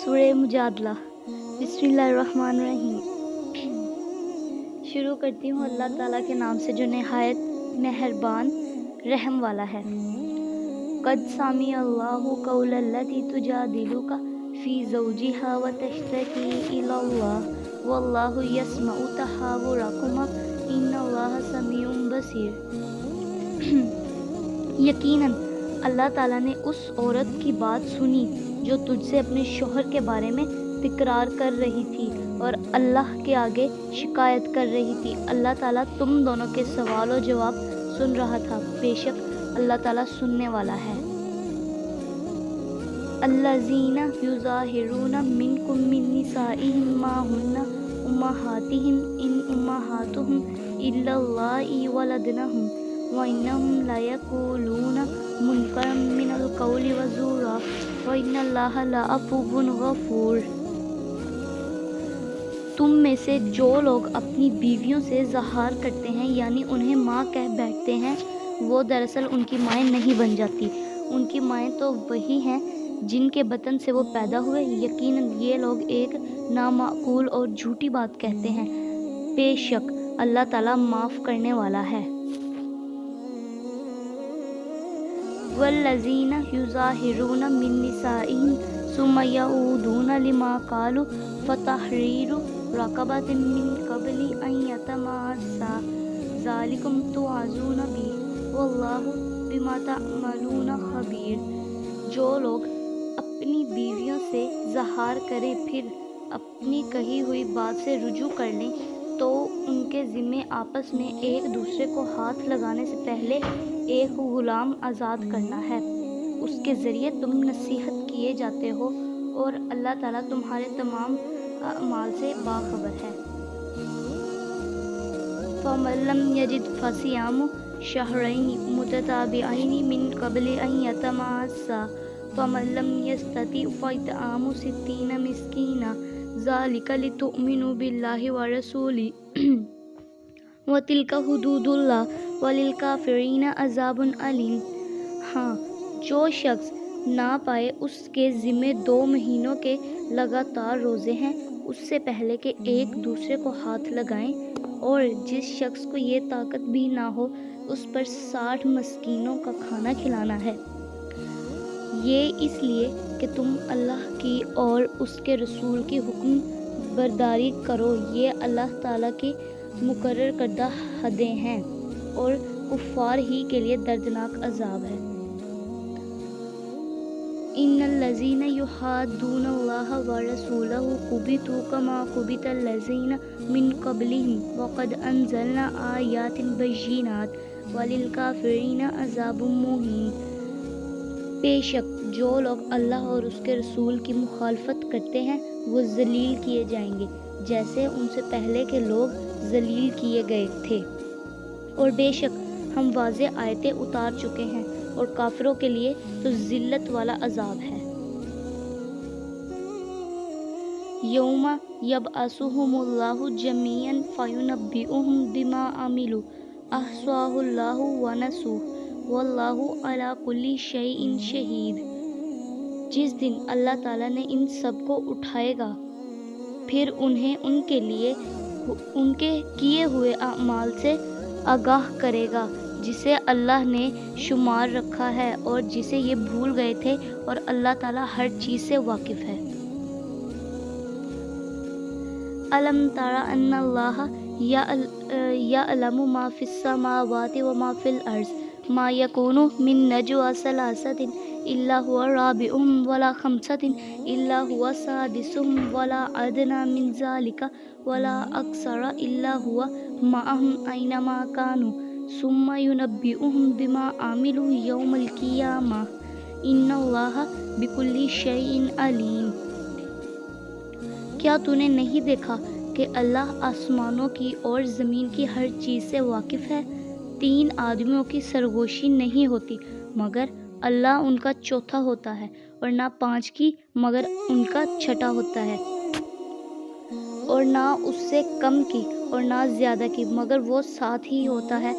سورہ مجادلہ۔ بسم اللہ الرحمن الرحیم۔ شروع کرتی ہوں اللہ تعالیٰ کے نام سے جو نہایت مہربان رحم والا ہے۔ قد سمع اللہ قول التی تجادلک فی زوجہا وتشتکی الی اللہ واللہ یسمع تحاورکما ان اللہ سمیع بصیر۔ یقیناً اللہ تعالیٰ نے اس عورت کی بات سنی جو تجھ سے اپنے شوہر کے بارے میں تکرار کر رہی تھی اور اللہ کے آگے شکایت کر رہی تھی۔ اللہ تعالیٰ تم دونوں کے سوال و جواب سن رہا تھا، بے شک اللہ تعالیٰ سننے والا ہے۔ الذین یظاہرون منکم من نسائہم ما ہن امہاتہم ان امہاتہم الا اللائے ولدنہم وَإِنَّهُمْ لَيَقُولُونَ مُنْكَرًا مِنَ الْقَوْلِ وَزُورًا وَإِنَّ اللَّهَ لَعَفُوٌّ غَفُورٌ۔ تم میں سے جو لوگ اپنی بیویوں سے زہار کرتے ہیں یعنی انہیں ماں کہہ بیٹھتے ہیں، وہ دراصل ان کی مائیں نہیں بن جاتی، ان کی مائیں تو وہی ہیں جن کے بطن سے وہ پیدا ہوئے۔ یقیناً یہ لوگ ایک نامعقول اور جھوٹی بات کہتے ہیں، بے شک اللہ تعالیٰ معاف کرنے والا ہے۔ والذین یظاہرون من نسائہم ثم یعودون لما قالوا فتحریر رقبۃ من قبل ان یتماسا ذالکم توعظون بہ واللہ بما تعملون خبیر۔ جو لوگ اپنی بیویوں سے زہار کریں پھر اپنی کہی ہوئی بات سے رجوع کر لیں تو ان کے ذمے آپس میں ایک دوسرے کو ہاتھ لگانے سے پہلے ایک غلام آزاد کرنا ہے، اس کے ذریعے تم نصیحت کیے جاتے ہو اور اللہ تعالیٰ تمہارے تمام اعمال سے باخبر ہے۔ فَمَن لَّمْ يَجِدْ فَصِيَامُ شَهْرَيْنِ مُتَتَابِعَيْنِ مِن قَبْلِ أَن يَتَمَاسَّا فَمَن لَّمْ يَسْتَطِعْ فَإِطْعَامُ 60 مِسْكِينًا ذَلِكَ لِتُؤْمِنُوا بِاللَّهِ وَرَسُولِهِ وَتِلْكَ حُدُودُ اللَّهِ وَلِلْكَافِرِينَ عَذَابٌ أَلِيمٌ۔ ہاں، جو شخص نہ پائے اس کے ذمے 2 مہینوں کے لگاتار روزے ہیں اس سے پہلے کہ ایک دوسرے کو ہاتھ لگائیں، اور جس شخص کو یہ طاقت بھی نہ ہو اس پر 60 مسکینوں کا کھانا کھلانا ہے۔ یہ اس لیے کہ تم اللہ کی اور اس کے رسول کی حکم برداری کرو، یہ اللہ تعالیٰ کی مقرر کردہ حدیں ہیں اور کفار ہی کے لیے دردناک عذاب ہے۔ ان الذین یحادون اللہ ورسولہ کبتوا کما کبت الذین من قبلہم وقد انزلنا آیات بینات وللکافرین عذاب مہین۔ بے شک جو لوگ اللہ اور اس کے رسول کی مخالفت کرتے ہیں وہ ذلیل کیے جائیں گے جیسے ان سے پہلے کے لوگ ذلیل کیے گئے تھے، اور بے شک ہم واضح آیتیں اتار چکے ہیں اور کافروں کے لیے تو ذلت والا عذاب ہے۔ یوم یبعثہم اللہ جمیعا فینبئہم بما عملوا احصاہ اللہ ونسوہ واللہ علی کل شیء شہید۔ جس دن اللہ تعالیٰ نے ان سب کو اٹھائے گا پھر انہیں ان کے کیے ہوئے اعمال سے آگاہ کرے گا جسے اللہ نے شمار رکھا ہے اور جسے یہ بھول گئے تھے، اور اللہ تعالیٰ ہر چیز سے واقف ہے۔ أَلَمْ تَرَ أَنَّ اللَّهَ يَعْلَمُ مَا فِي السَّمَاوَاتِ وَمَا فِي الْأَرْضِ مَا يَكُونُ مِن نَّجْوَىٰ ثَلَاثَةٍ إِلَّا هُوَ رَابِعُهُمْ وَلَا خَمْسَةٍ إِلَّا هُوَ سَادِسُهُمْ وَلَا أَدْنَىٰ مِن ذَٰلِكَ وَلَا أَكْثَرَ إِلَّا هُوَ مَعَهُمْ أَيْنَمَا كَانُوا ثُمَّ يُنَبِّئُهُم بِمَا عَمِلُوا يَوْمَ الْقِيَامَةِ إِنَّ اللَّهَ بِكُلِّ شَيْءٍ عَلِيمٌ۔ کیا تو نے نہیں دیکھا کہ اللہ آسمانوں کی اور زمین کی ہر چیز سے واقف ہے؟ 3 آدمیوں کی سرگوشی نہیں ہوتی مگر اللہ ان کا چوتھا ہوتا ہے، اور نہ 5 کی مگر ان کا چھٹا ہوتا ہے، اور نہ اس سے کم کی اور نہ زیادہ کی مگر وہ ساتھ ہی ہوتا ہے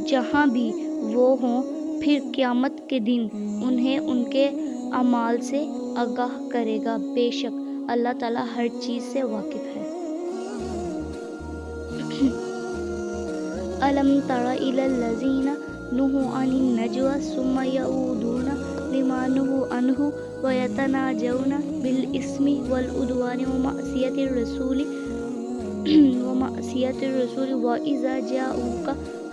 جہاں بھی وہ ہوں۔ پھر قیامت کے دن انہیں ان کے اعمال سے آگاہ کرے گا، بے شک اللہ تعالیٰ ہر چیز سے واقف ہے۔ ألم تر إلى الذين نهوا عن النجوى ثم يعودون لما نهوا عنه ويتناجون بالإثم والعدوان ومعصية الرسول وإذا جاءوك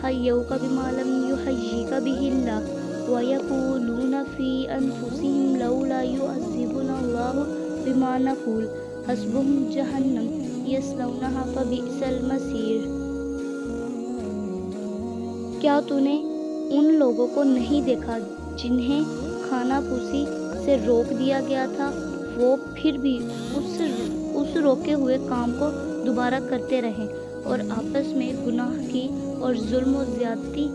حيوك بما لم يحيك به الله ويقولون في أنفسهم لولا يعذبنا الله بما نقول حسبهم جهنم يصلونها فبئس المصير۔ کیا تو نے ان لوگوں کو نہیں دیکھا جنہیں کھانا پوسی سے روک دیا گیا تھا، وہ پھر بھی اس روکے ہوئے کام کو دوبارہ کرتے رہے اور آپس میں گناہ کی اور ظلم و زیادتی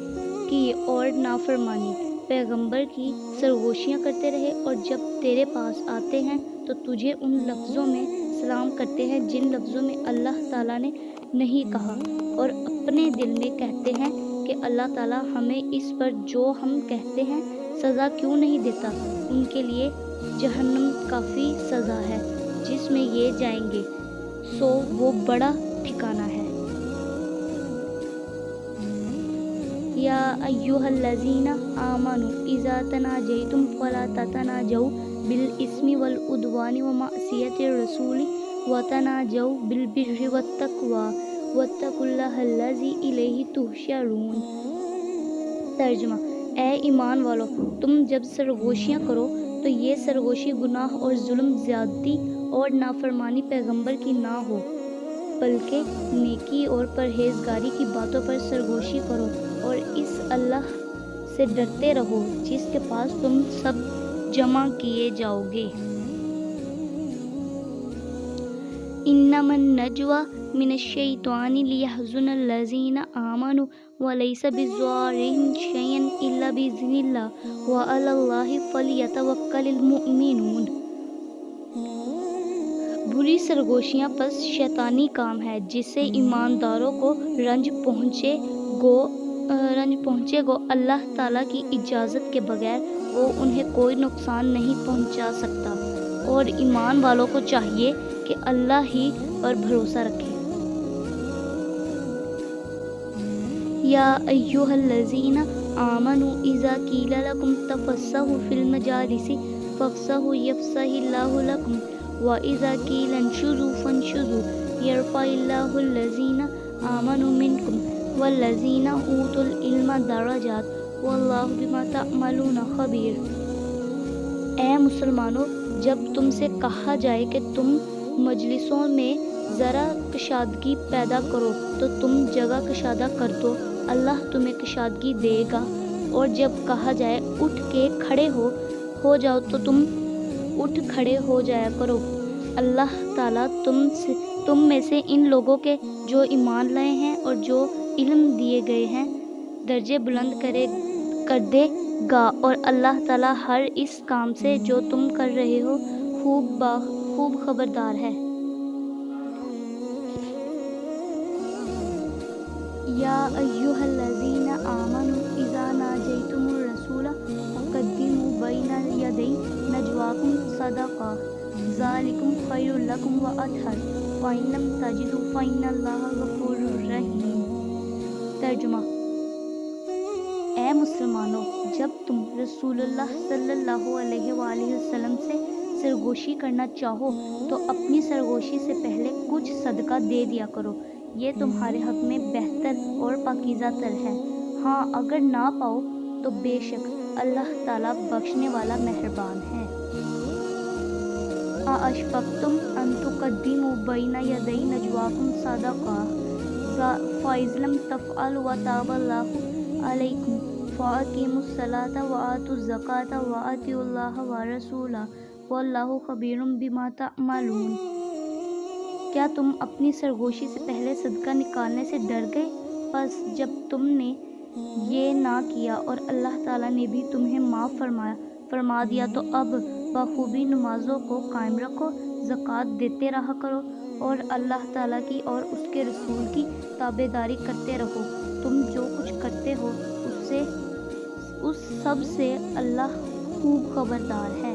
کی اور نافرمانی پیغمبر کی سرگوشیاں کرتے رہے، اور جب تیرے پاس آتے ہیں تو تجھے ان لفظوں میں سلام کرتے ہیں جن لفظوں میں اللہ تعالیٰ نے نہیں کہا، اور اپنے دل میں کہتے ہیں کہ اللہ تعالیٰ ہمیں اس پر جو ہم کہتے ہیں سزا کیوں نہیں دیتا۔ ان کے لیے جہنم کافی سزا ہے جس میں یہ جائیں گے، سو وہ بڑا ٹھکانہ ہے۔ یا ایھا الذین آمنوا اذا تناجیتم فلا تتناجوا بالاسم والعدوان ومعصیۃ الرسول وتناجوا بالبر والتقوی واتقوا اللہ الذی الیہ تحشرون۔ ترجمہ: اے ایمان والو، تم جب سرگوشیاں کرو تو یہ سرگوشی گناہ اور ظلم زیادتی اور نافرمانی پیغمبر کی نہ ہو، بلکہ نیکی اور پرہیزگاری کی باتوں پر سرگوشی کرو، اور اس اللہ سے ڈرتے رہو جس کے پاس تم سب جمع کیے جاؤ گے۔ انما النجوى من الشیطان لیحزن الذین آمنوا ولیس بضارهم شیئا الا باذن اللہ وعلی اللہ فلیتوکل المؤمنون۔ بری سرگوشیاں پس شیطانی کام ہے جس سے ایمانداروں کو رنج پہنچے گو اللہ تعالیٰ کی اجازت کے بغیر وہ انہیں کوئی نقصان نہیں پہنچا سکتا، اور ایمان والوں کو چاہیے کہ اللہ ہی پر بھروسہ رکھیں۔ یا ایھا الذین آمنوا اذا قیل لکم تفسحوا فی المجالس فافسحوا یفسح اللہ لکم وَإِذَا قِيلَ انشُزُوا فَانشُزُوا يَرْفَعِ اللَّهُ الَّذِينَ آمَنُوا مِنكُمْ وَالَّذِينَ أُوتُوا الْعِلْمَ دَرَجَاتٍ وَاللَّهُ بِمَا تَعْمَلُونَ خَبِيرٌ۔ اے مسلمانوں، جب تم سے کہا جائے کہ تم مجلسوں میں ذرا کشادگی پیدا کرو تو تم جگہ کشادہ کر دو، اللہ تمہیں کشادگی دے گا، اور جب کہا جائے اٹھ کے کھڑے ہو جاؤ تو تم اٹھ کھڑے ہو جایا کرو۔ اللہ تعالیٰ تم میں سے ان لوگوں کے جو ایمان لائے ہیں اور جو علم دیے گئے ہیں درجے بلند کر دے گا، اور اللہ تعالیٰ ہر اس کام سے جو تم کر رہے ہو خوب خبردار ہے۔ یا ایھا الذین آمنوا اذا ناجیتم الرسول فقدموا بین یدی نجواکم صدقہ ذالکم خیر لکم واطہر فإن لم تجدوا فإن اللہ غفور رحیم۔ ترجمہ: اے مسلمانوں، جب تم رسول اللہ صلی اللہ علیہ وآلہ وسلم سے سرگوشی کرنا چاہو تو اپنی سرگوشی سے پہلے کچھ صدقہ دے دیا کرو، یہ تمہارے حق میں بہتر اور پاکیزہ تر ہے۔ ہاں، اگر نہ پاؤ تو بے شک اللہ تعالیٰ بخشنے والا مہربان ہے۔ اَأَشْفَقْتُمْ أَن تُقَدِّمُوا بَيْنَ يَدَيْ نَجْوَاكُمْ صَدَقَاتٍ فَإِذْ لَمْ تَفْعَلُوا وَتَابَ اللَّهُ عَلَيْكُمْ فَأَقِیمُوا الصَّلَاةَ وَآتُوا الزَّکَاةَ وَأَطِیعُوا اللَّهَ وَرَسُولَهُ وَاللَّهُ خَبِیرٌ بِمَا تَعْمَلُونَ۔ کیا تم اپنی سرگوشی سے پہلے صدقہ نکالنے سے ڈر گئے؟ پس جب تم نے یہ نہ کیا اور اللہ تعالیٰ نے بھی تمہیں معاف فرما دیا تو اب بخوبی نمازوں کو قائم رکھو، زکوٰۃ دیتے رہا کرو، اور اللہ تعالیٰ کی اور اس کے رسول کی تابعداری کرتے رہو۔ تم جو کچھ کرتے ہو اس سب سے اللہ خوب خبردار ہے۔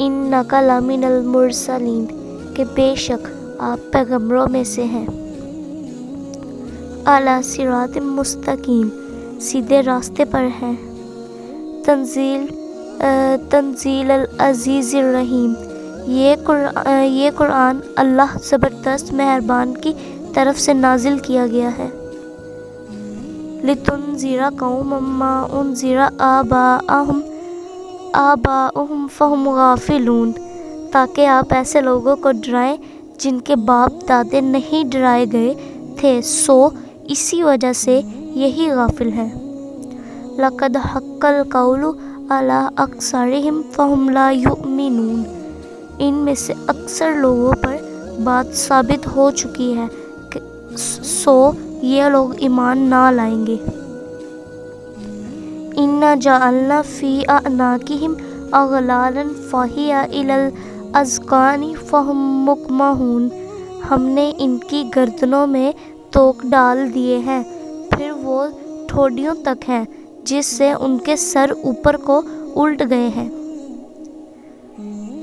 انکا لمن المرسلین کہ بے شک آپ پیغمبروں میں سے ہیں، علی صراط مستقیم سیدھے راستے پر ہیں، تنزیل العزیز الرحیم یہ قرآن اللہ زبردست مہربان کی طرف سے نازل کیا گیا ہے، لتنذر قوما ما انذر آباؤہم فہم غافلون تاکہ آپ ایسے لوگوں کو ڈرائیں جن کے باپ دادے نہیں ڈرائے گئے تھے، سو اسی وجہ سے یہی غافل ہیں۔ لقد حق القول علی اکثرہم فہم لا یؤمنون ان میں سے اکثر لوگوں پر بات ثابت ہو چکی ہے سو یہ لوگ ایمان نہ لائیں گے۔ انا جعلنا فی اعناقہم اغلالا فہی الی الاذقان فہم مقمحون ہم نے ان کی گردنوں میں توق ڈال دیے ہیں پھر وہ ٹھوڑیوں تک ہیں جس سے ان کے سر اوپر کو الٹ گئے ہیں۔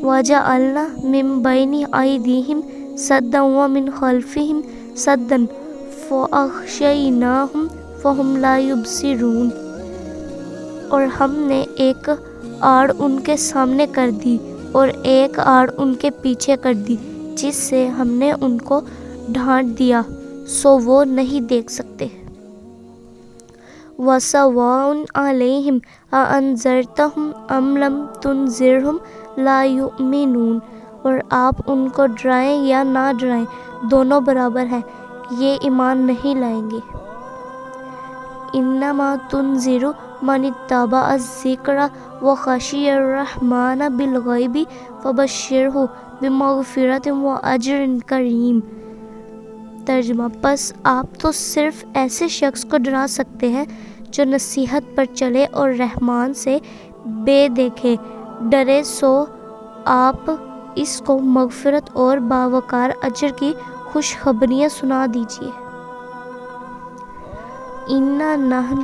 وَجَعَلْنَا مِن بَيْنِ أَيْدِيهِمْ سَدًّا وَمِنْ خَلْفِهِمْ سَدًّا فَأَغْشَيْنَاهُمْ فَهُمْ لَا يُبْصِرُونَ اور ہم نے ایک آڑ ان کے سامنے کر دی اور ایک آڑ ان کے پیچھے کر دی جس سے ہم نے ان کو ڈھانپ دیا سو وہ نہیں دیکھ سکتے۔ وَسَوَاءٌ عَلَيْهِمْ أَأَنذَرْتَهُمْ أَمْ لَمْ تُنذِرْهُمْ لَا يُؤْمِنُونَ اور آپ ان کو ڈرائیں یا نہ ڈرائیں دونوں برابر ہیں، یہ ایمان نہیں لائیں گے۔ انما تنذر من اتبع الذکر وخشی الرحمن بالغیب فبشرہ بمغفرۃ واجر کریم۔ ترجمہ پس آپ تو صرف ایسے شخص کو ڈرا سکتے ہیں جو نصیحت پر چلے اور رحمان سے بے دیکھے ڈرے، سو آپ اس کو مغفرت اور باوقار اجر کی خوشخبریاں سنا دیجیے۔ انا نحن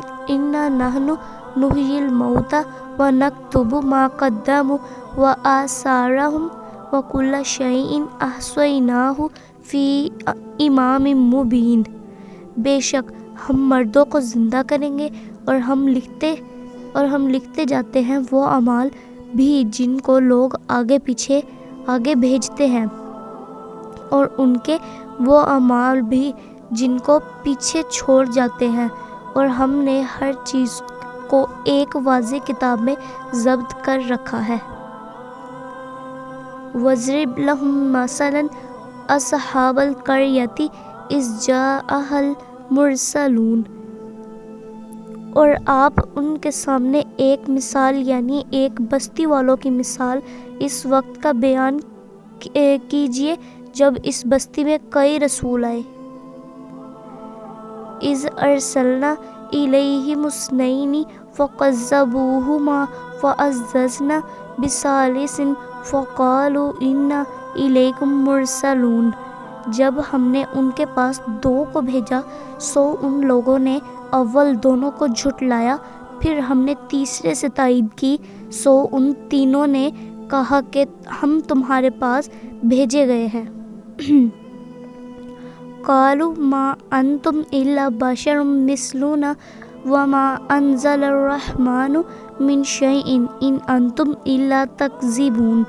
نحیی الموتى ونکتب ما قدموا وآثارهم وکل شیء احصیناہ فی امام مبین بے شک ہم مردوں کو زندہ کریں گے اور ہم لکھتے جاتے ہیں وہ اعمال بھی جن کو لوگ آگے بھیجتے ہیں اور ان کے وہ اعمال بھی جن کو پیچھے چھوڑ جاتے ہیں، اور ہم نے ہر چیز کو ایک واضح کتاب میں ضبط کر رکھا ہے۔ وَاضْرِبْ لَهُم مَثَلًا أَصْحَابَ الْقَرْيَةِ إِذْ جَاءَهَا الْمُرْسَلُونَ اور آپ ان کے سامنے ایک مثال یعنی ایک بستی والوں کی مثال اس وقت کا بیان کیجئے جب اس بستی میں کئی رسول آئے۔ اِذْ أَرْسَلْنَا إِلَيْهِمُ اثْنَيْنِ فَكَذَّبُوهُمَا فَعَزَّزْنَا بِثَالِثٍ فَقَالُوا إِنَّا إِلَيْكُمْ مُرْسَلُونَ جب ہم نے ان کے پاس دو کو بھیجا سو ان لوگوں نے اول دونوں کو جھٹلایا، پھر ہم نے تیسرے سے تائید کی سو ان تینوں نے کہا کہ ہم تمہارے پاس بھیجے گئے ہیں۔ قالوا ما انتم الا بشر مثلنا وما انزل الرحمن من شیء ان انتم الا تکذبون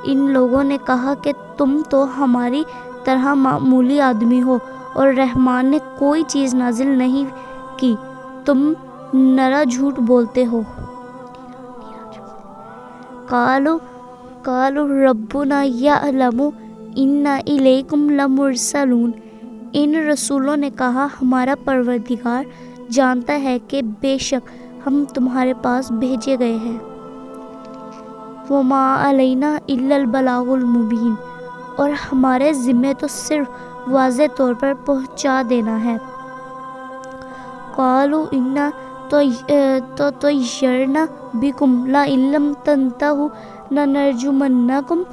ان لوگوں نے کہا کہ تم تو ہماری طرح معمولی آدمی ہو اور رحمان نے کوئی چیز نازل نہیں کی، تم نرا جھوٹ بولتے ہو۔ قالوا ربنا یعلم انا الیکم لمرسلون ان رسولوں نے کہا ہمارا پروردگار جانتا ہے کہ بے شک ہم تمہارے پاس بھیجے گئے ہیں۔ وما علینا الا البلاغ المبین اور ہمارے ذمہ تو صرف واضح طور پر پہنچا دینا ہے۔ قالوا انا طیرنا بکم لئن لم تنتہوا لنرجمنکم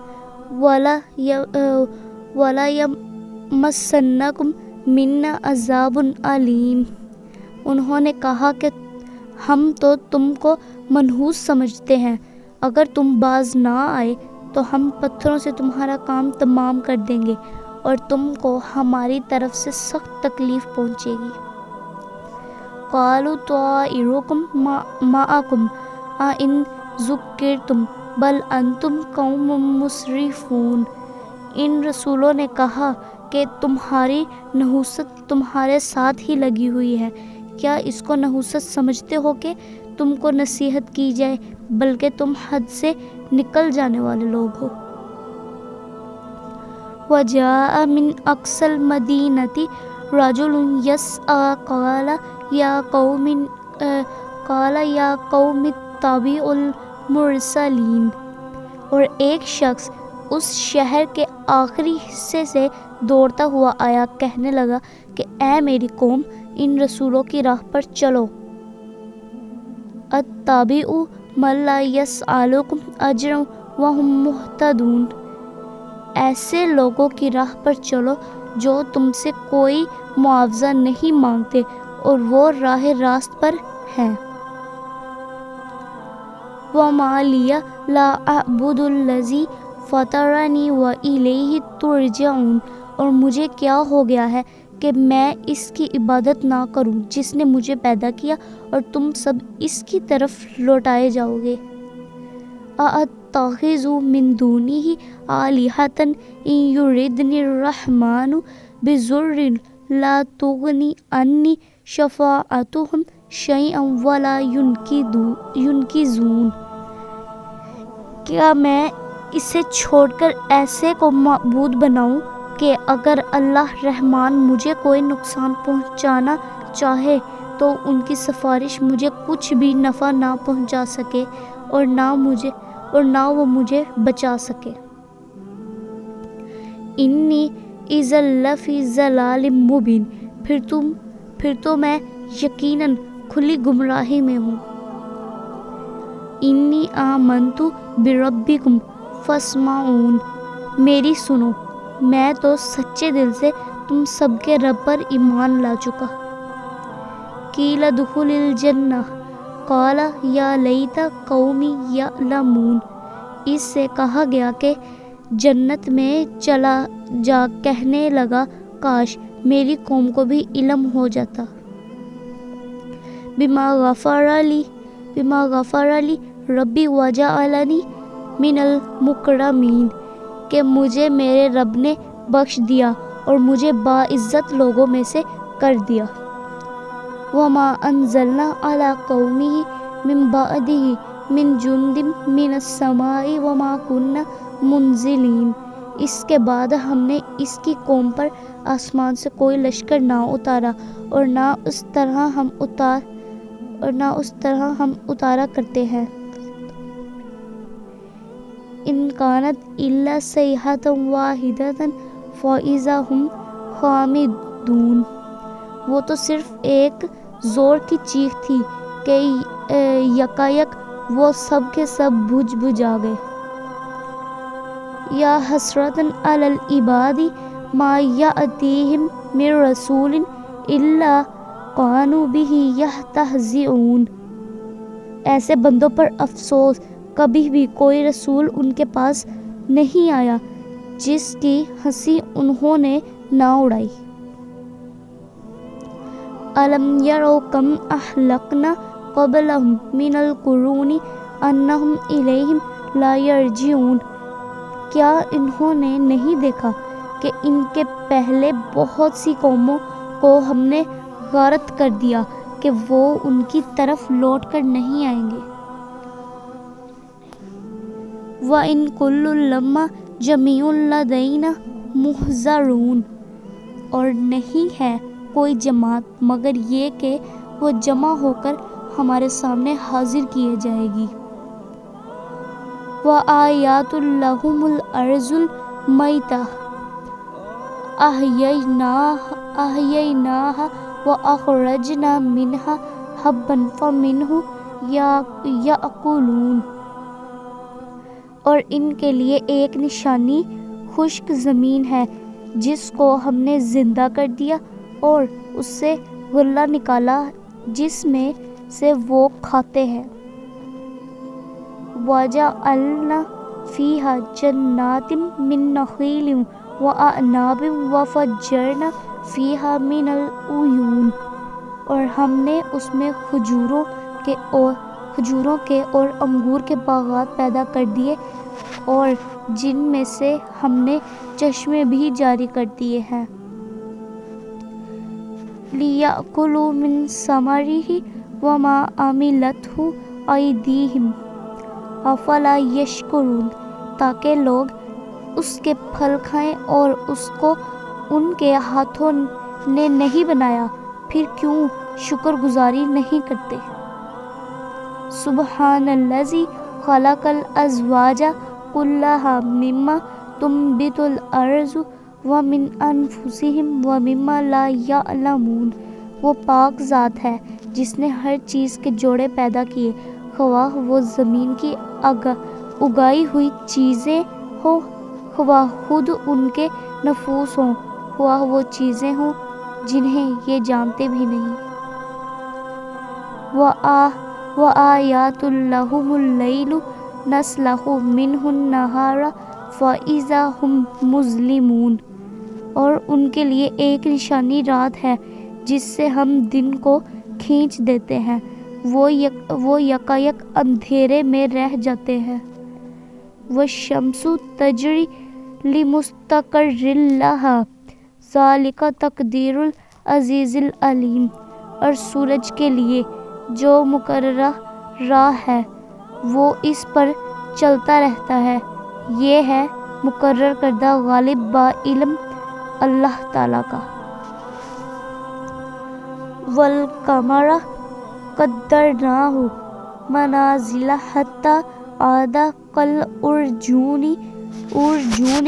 ولیمسنکم منا عذاب علیم انہوں نے کہا کہ ہم تو تم کو منحوس سمجھتے ہیں، اگر تم باز نہ آئے تو ہم پتھروں سے تمہارا کام تمام کر دیں گے اور تم کو ہماری طرف سے سخت تکلیف پہنچے گی۔ قالوا طائرکم معکم ان ذکرتم بل انتم قوم مسرفون۔ ان رسولوں نے کہا کہ تمہاری نحوست تمہارے ساتھ ہی لگی ہوئی ہے، کیا اس کو نحوست سمجھتے ہو کہ تم کو نصیحت کی جائے، بلکہ تم حد سے نکل جانے والے لوگ ہو۔ وَجَاءَ مِنْ أَقْصَى الْمَدِينَةِ رَجُلٌ يَسْعَىٰ قَالَ يَا قَوْمِ اتَّبِعُوا الْمُرْسَلِينَ۔ اور ایک شخص اس شہر کے آخری حصے سے دوڑتا ہوا آیا، کہنے لگا کہ اے میری قوم، ان رسولوں کی راہ پر چلو۔ اتَّبِعُوا مَن لَّا يَسْأَلُكُمْ أَجْرًا وَهُم مُّهْتَدُونَ۔ ایسے لوگوں کی راہ پر چلو جو تم سے کوئی معاوضہ نہیں مانگتے اور وہ راہ راست پر ہیں۔ وَمَا لِيَ لَا أَعْبُدُ الَّذِي فَطَرَنِي وَإِلَيْهِ تُرْجَعُونَ۔ اور مجھے کیا ہو گیا ہے کہ میں اس کی عبادت نہ کروں جس نے مجھے پیدا کیا، اور تم سب اس کی طرف لوٹائے جاؤ گے۔ أَأَتَّخِذُ مِن دُونِهِ آلِهَةً إِن يُرِدْنِ الرَّحْمَٰنُ بِضُرٍّ لَّا تُغْنِ عَنِّي شَفَاعَتُهُمْ شَيْئًا وَلَا يُنقِذُونِ۔ کیا میں اسے چھوڑ کر ایسے کو معبود بناؤں کہ اگر اللہ رحمان مجھے کوئی نقصان پہنچانا چاہے تو ان کی سفارش مجھے کچھ بھی نفع نہ پہنچا سکے اور نہ وہ مجھے بچا سکے۔ انی اذا لفی ضلال مبین۔ پھر تو میں یقیناً کھلی گمراہی میں ہوں۔ انی آمنت بربکم فاسمعون۔ میری سنو، میں تو سچے دل سے تم سب کے رب پر ایمان لا چکا۔ قیل ادخل الجنہ قال یا لیت قومی یعلمون۔ اس سے کہا گیا کہ جنت میں چلا جا، کہنے لگا کاش میری قوم کو بھی علم ہو جاتا۔ بما غفر لی ربی وجعلنی من المکرمین۔ کہ مجھے میرے رب نے بخش دیا اور مجھے باعزت لوگوں میں سے کر دیا۔ وما انزلنا علی قومہ من بعدہ من جند من السماء وما كنا منزلین۔ اس کے بعد ہم نے اس کی قوم پر آسمان سے کوئی لشکر نہ اتارا اور نہ اس طرح ہم اتارا کرتے ہیں۔ ان کانت الا صیحۃ واحدۃ فاذا ہم خامدون۔ وہ تو صرف ایک زور کی چیخ تھی کہ یکایک وہ سب کے سب بجھا گئے۔ یا حسرۃ علی العباد ما یأتیہم من رسول الا کانوا بہ یستہزئون۔ ایسے بندوں پر افسوس، کبھی بھی کوئی رسول ان کے پاس نہیں آیا جس کی ہنسی انہوں نے نہ اڑائی۔ الم یروا کم اہلکنا قبلہم من القرون انہم الیہم لا یرجعون۔ کیا انہوں نے نہیں دیکھا کہ ان کے پہلے بہت سی قوموں کو ہم نے غارت کر دیا کہ وہ ان کی طرف لوٹ کر نہیں آئیں گے۔ وَإِن كُلٌّ لَمَّا جَمِيعٌ لَدَيْنَا مُحْضَرُونَ۔ اور نہیں ہے کوئی جماعت مگر یہ کہ وہ جمع ہو کر ہمارے سامنے حاضر کیے جائے گی۔ وَآیَاتٌ لَهُمُ الْأَرْضُ الْمَيْتَةُ أَحْیَیْنَاهَا وَأَخْرَجْنَا مِنْهَا حَبًّا فَمِنْهُ یَأْکُلُونَ۔ اور ان کے لیے ایک نشانی خشک زمین ہے جس کو ہم نے زندہ کر دیا اور اس سے غلہ نکالا جس میں سے وہ کھاتے ہیں۔ وَجَعَلْنَا فیہا جنات من نخیل وأعناب وفجرنا فیہا من العیون، اور ہم نے اس میں کھجوروں کے اور انگور کے باغات پیدا کر دیے، اور جن میں سے ہم نے چشمے بھی جاری کر دیے ہیں۔ لِيَأْكُلُوا مِن ثَمَرِهِ وَمَا عَمِلَتْهُ أَيْدِيهِمْ أَفَلَا يَشْكُرُونَ، تاکہ لوگ اس کے پھل کھائیں اور اس کو ان کے ہاتھوں نے نہیں بنایا، پھر کیوں شکر گزاری نہیں کرتے۔ سبحان الذی خلق الازواج کلھا مما تنبت الارض ومن انفسہم ومما لا یعلمون، وہ پاک ذات ہے جس نے ہر چیز کے جوڑے پیدا کیے، خواہ وہ زمین کی اگائی ہوئی چیزیں ہوں، خواہ خود ان کے نفوس ہوں، خواہ وہ چیزیں ہوں جنہیں یہ جانتے بھی نہیں۔ وَآیَاتٌ لَہُمُ اللَّیلُ نَسْلَخُ مِنْہُ النَّہَارَ فَإِذَا ہُم مُظْلِمُونَ، اور ان کے لیے ایک نشانی رات ہے جس سے ہم دن کو کھینچ دیتے ہیں، وہ یکایک اندھیرے میں رہ جاتے ہیں۔ وَالشَّمْسُ تَجْرِی لِمُسْتَقَرٍّ لَہَا ذَلِکَ تَقْدِیرُ الْعَزِیزِ الْعَلِیم، اور سورج کے لیے جو مقررہ راہ ہے وہ اس پر چلتا رہتا ہے، یہ ہے مقرر کردہ غالب با علم اللہ تعالیٰ کا۔ وَالْقَمَرَ قَدَّرْنَاهُ مَنَازِلَ حَتَّىٰ عَادَ كَالْعُرْجُونِ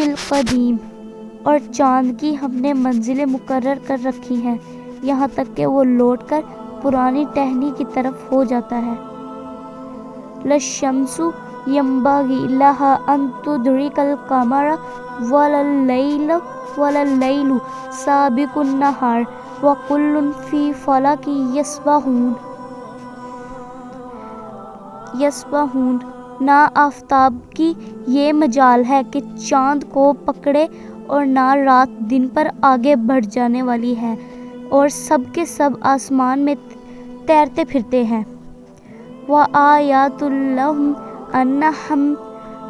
الْقَدِيمِ، اور چاند کی ہم نے منزلیں مقرر کر رکھی ہیں یہاں تک کہ وہ لوٹ کر پرانی ٹہنی کی طرف ہو جاتا ہے۔ لَلشَّمْسُ يَنبَغِي لَهَا أَن تُدْرِكَ الْقَمَرَ وَلَا اللَّيْلُ سَابِقُ النَّهَارِ وَكُلٌّ فِي فَلَكٍ يَسْبَحُونَ، نہ آفتاب کی یہ مجال ہے کہ چاند کو پکڑے اور نہ رات دن پر آگے بڑھ جانے والی ہے، اور سب کے سب آسمان میں تیرتے پھرتے ہیں۔ وَآیَاتٌ لَہُمْ أَنَّا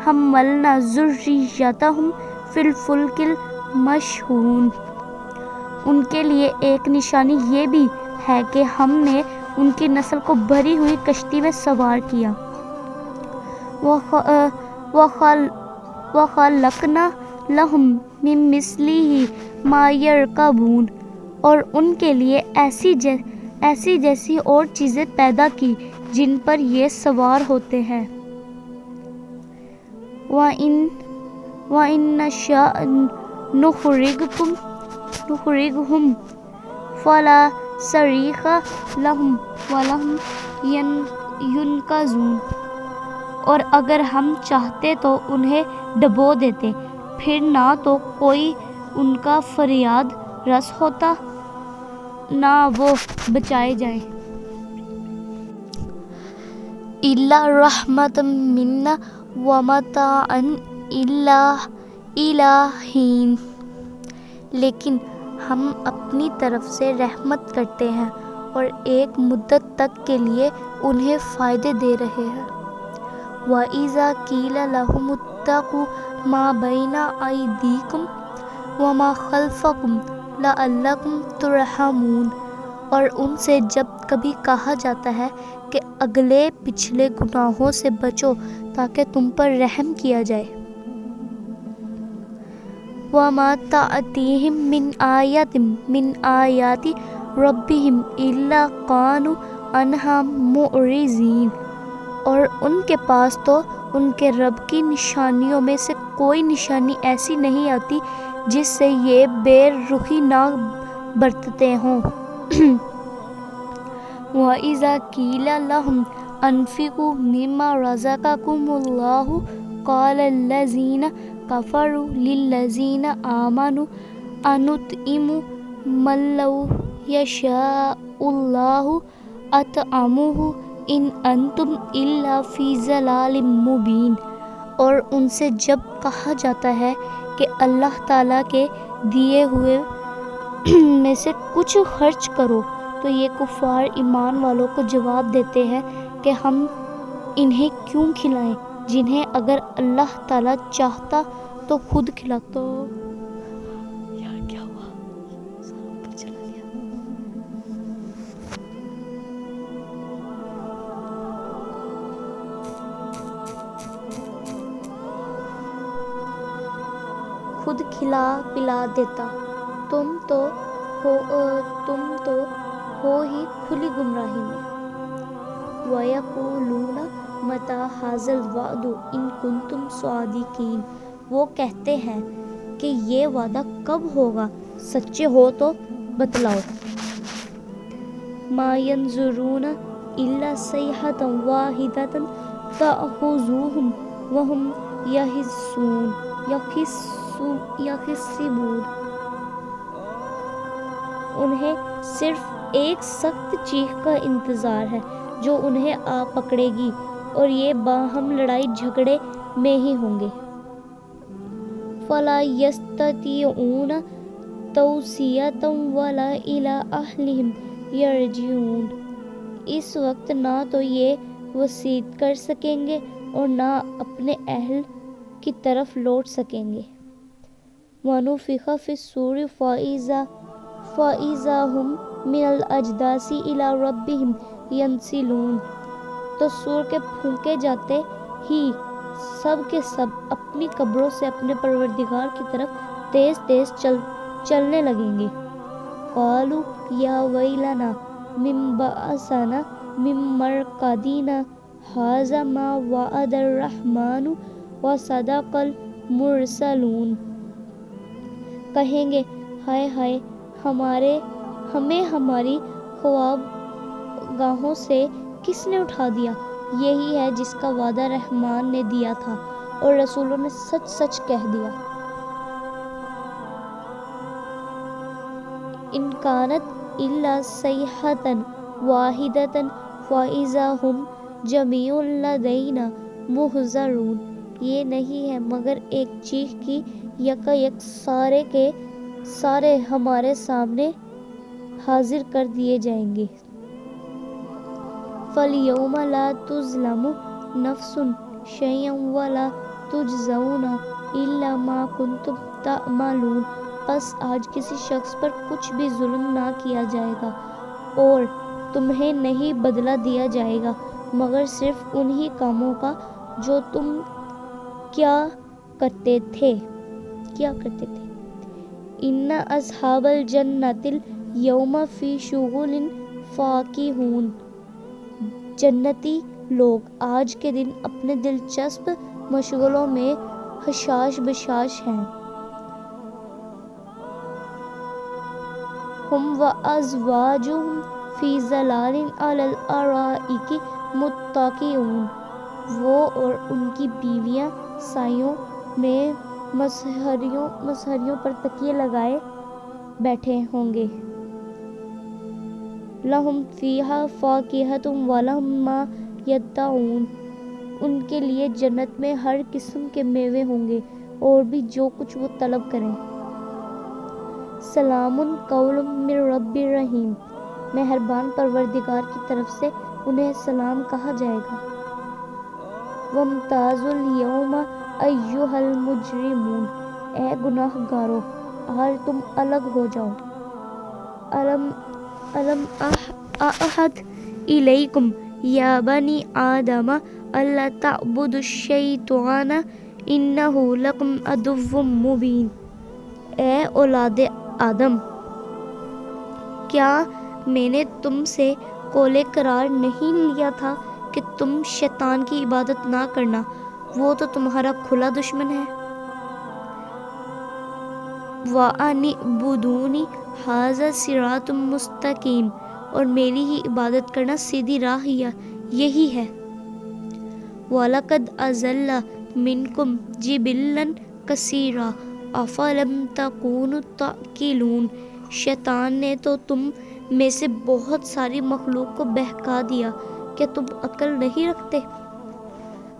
حَمَّلْنَا ذُرِّيَّتَهُمْ فِی الْفُلْکِ الْمَشْحُونِ، ان کے لیے ایک نشانی یہ بھی ہے کہ ہم نے ان کی نسل کو بھری ہوئی کشتی میں سوار کیا۔ وَخَلَقْنَا لَهُم مِّن مِّثْلِهِ مَا يَرْكَبُونَ، اور ان کے لیے ایسی جیسی اور چیزیں پیدا کی جن پر یہ سوار ہوتے ہیں۔ وَإِن نَّشَأْ نُخْرِجْهُمْ فَلَا صَرِيخَ لَهُمْ وَلَا يُنْقَذُونَ، اور اگر ہم چاہتے تو انہیں ڈبو دیتے، پھر نہ تو کوئی ان کا فریاد رس ہوتا نہ وہ بچائے جائیں۔ إِلَّا رَحْمَةً مِنَّا وَمَتَاعًا إِلَىٰ حِینٍ، لیکن ہم اپنی طرف سے رحمت کرتے ہیں اور ایک مدت تک کے لیے انہیں فائدے دے رہے ہیں۔ وَإِذَا قِیلَ لَهُمُ اتَّقُوا مَا بَیْنَ أَیْدِیکُمْ وَمَا خَلْفَکُمْ لَعَلَّکُمْ تُرْحَمُونَ، اور ان سے جب کبھی کہا جاتا ہے کہ اگلے پچھلے گناہوں سے بچو تاکہ تم پر رحم کیا جائے۔ وَمَا تَأْتِیہِم مِّنْ آیَةٍ مِّنْ آیَاتِ رَبِّہِمْ إِلَّا کَانُوا عَنْہَا مُعْرِضِینَ، اور ان کے پاس تو ان کے رب کی نشانیوں میں سے کوئی نشانی ایسی نہیں آتی جس سے یہ بے رخی نہ برتتے ہوں۔ وَإِذَا قِیلَ لَهُمْ أَنفِقُوا مِمَّا رَزَقَکُمُ اللَّهُ قَالَ الَّذِینَ کَفَرُوا لِلَّذِینَ آمَنُوا أَنُطْعِمُ مَن لَّوْ یَشَاءُ اللَّهُ أَطْعَمَہُ إِنْ أَنتُمْ إِلَّا فِی ضَلَالٍ مُّبِینٍ۔ اور ان سے جب کہا جاتا ہے کہ اللہ تعالیٰ کے دیے ہوئے میں سے کچھ خرچ کرو تو یہ کفار ایمان والوں کو جواب دیتے ہیں کہ ہم انہیں کیوں کھلائیں جنہیں اگر اللہ تعالیٰ چاہتا تو خود کھلاتا۔ یار کیا ہوا؟ اوپر چلا گیا۔ خود کھلا پلا دیتا، تم تو ہو ہی کھلی گمراہی میں۔ وَيَقُولُونَ مَتَىٰ هَٰذَا الْوَعْدُ إِن كُنتُمْ صَادِقِينَ، وہ کہتے ہیں کہ یہ وعدہ کب ہوگا، سچے ہو تو بتلاؤ۔ مَا يَنظُرُونَ إِلَّا صَيْحَةً وَاحِدَةً تَأْخُذُهُمْ وَهُمْ يَخِصِّمُونَ، انہیں صرف ایک سخت چیخ کا انتظار ہے جو انہیں آ پکڑے گی اور یہ باہم لڑائی جھگڑے میں ہی ہوں گے۔ فَلَا يَسْتَطِيعُونَ تَوْصِيَةً وَلَا إِلَىٰ أَهْلِهِمْ يَرْجِعُونَ، اس وقت نہ تو یہ وصیت کر سکیں گے اور نہ اپنے اہل کی طرف لوٹ سکیں گے۔ وَنُفِخَ فِي الصُّورِ فَإِذَا هُم مِّنَ الْأَجْدَاثِ إِلَىٰ رَبِّهِمْ يَنْسِلُونَ، تو سور کے پھونکے جاتے ہی سب کے سب اپنی قبروں سے اپنے پروردگار کی طرف تیز تیز چلنے لگیں گے۔ قَالُوا يَا وَيْلَنَا مِن بَعَثَنَا مِن مَّرْقَدِنَا هَٰذَا مَا وَعَدَ الرَّحْمَٰنُ وَصَدَقَ الْمُرْسَلُونَ، کہیں گے ہائے ہائے ہمیں ہماری خواب گاہوں سے کس نے اٹھا دیا، یہی ہے جس کا وعدہ رحمان نے دیا تھا اور رسولوں نے سچ سچ کہہ دیا۔ إِن كَانَتْ إِلَّا صَيْحَةً وَاحِدَةً فَإِذَا هُمْ جَمِيعٌ لَدَيْنَا مُحْضَرُونَ، یہ نہیں ہے مگر ایک چیخ کی یکا یک سارے کے سارے ہمارے سامنے حاضر کر دیے جائیں گے۔ فَالْيَوْمَ لَا تُظْلَمُ نَفْسٌ شَيْئًا وَلَا تُجْزَوْنَ إِلَّا مَا كُنتُمْ تَعْمَلُونَ، پس آج کسی شخص پر کچھ بھی ظلم نہ کیا جائے گا اور تمہیں نہیں بدلہ دیا جائے گا مگر صرف انہی کاموں کا جو تم کیا کرتے تھے۔ إِنَّ أَصْحَابَ الْجَنَّةِ الْيَوْمَ فِي شُغُلٍ فَاكِهُونَ، جنتی لوگ آج کے دن اپنے دلچسپ مشغلوں میں حشاش بشاش ہیں۔ هُمْ وَأَزْوَاجُهُمْ فِي ظِلَالٍ عَلَى الْأَرَائِكِ مُتَّكِئُونَ، وہ اور ان کی بیویاں سایوں میں مسہریوں پر تکیے لگائے بیٹھے ہوں گے۔ لَهُمْ فِيهَا فَاكِهَةٌ وَلَهُمْ مَا يَدَّعُونَ، ان کے لیے جنت میں ہر قسم کے میوے ہوں گے اور بھی جو کچھ وہ طلب کریں۔ سلام قول من رب رحیم، مہربان پروردگار کی طرف سے انہیں سلام کہا جائے گا۔ وَامْتَازُوا الْيَوْمَ أَيُّهَا الْمُجْرِمُونَ، اے گناہ گارو آج تم الگ ہو جاؤ۔ أَلَمْ أَعْهَدْ إِلَيْكُمْ يَا بَنِي آدَمَ أَلَّا تَعْبُدُوا الشَّيْطَانَ إِنَّهُ لَكُمْ عَدُوٌّ مُّبِينٌ، اے اولاد آدم، کیا میں نے تم سے قول قرار نہیں لیا تھا کہ تم شیطان کی عبادت نہ کرنا، وہ تو تمہارا کھلا دشمن ہے۔ وَأَنِ اعْبُدُونِی ھَذَا صِرَاطٌ مُّسْتَقِیمٌ، اور میری ہی عبادت کرنا سیدھی راہ یہی ہے۔ وَلَقَدْ أَضَلَّ مِنْکُمْ جِبِلًّا کَثِیرًا أَفَلَمْ تَکُونُوا تَعْقِلُونَ، شیطان نے تو تم میں سے بہت ساری مخلوق کو بہکا دیا، کیا تم عقل نہیں رکھتے؟